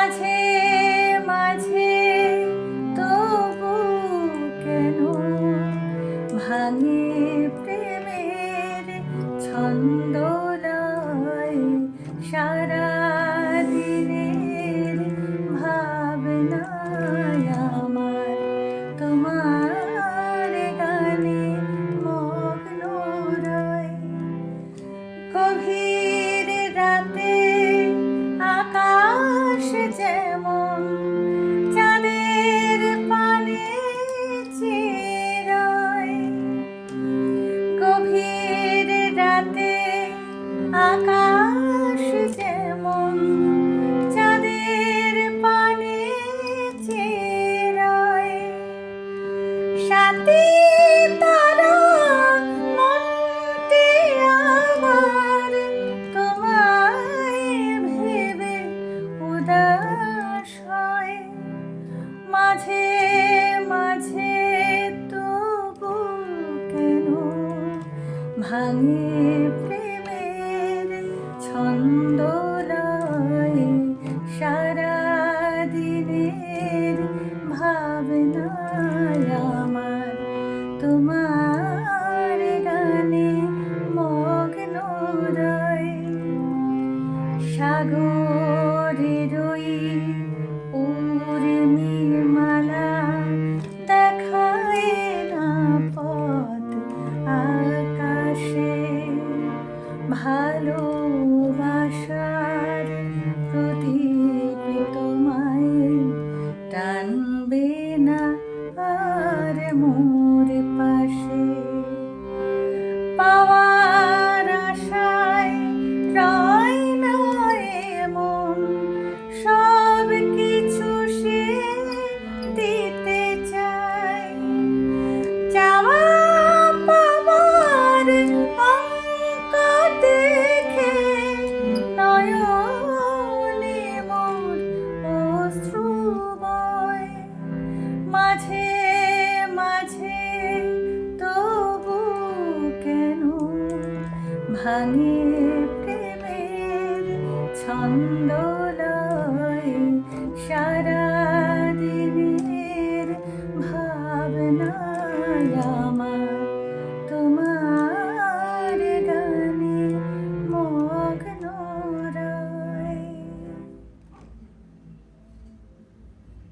মাঝে মাঝে তবু কেন ভাঙে প্রেমের ছন্দলয়, সারা দিনের ভাবনায় আমার তোমার গানে মগ্ন রয়। গভীর রাতে আকাশ যেমন চাঁদের পানে চেয়ে রয়, গভীর রাতে আকাশ যেমন চাঁদের পানে চেয়ে রয়। সাথী তারা মনটি আমার তোমায় ভেবে উদাস হয়। মাঝে মাঝে তবু কেন ভাঙে প্রেমের ছন্দলয়, সারা দিনের ভাবনায় আমার তোমার গানে মগ্ন রয়। সাগর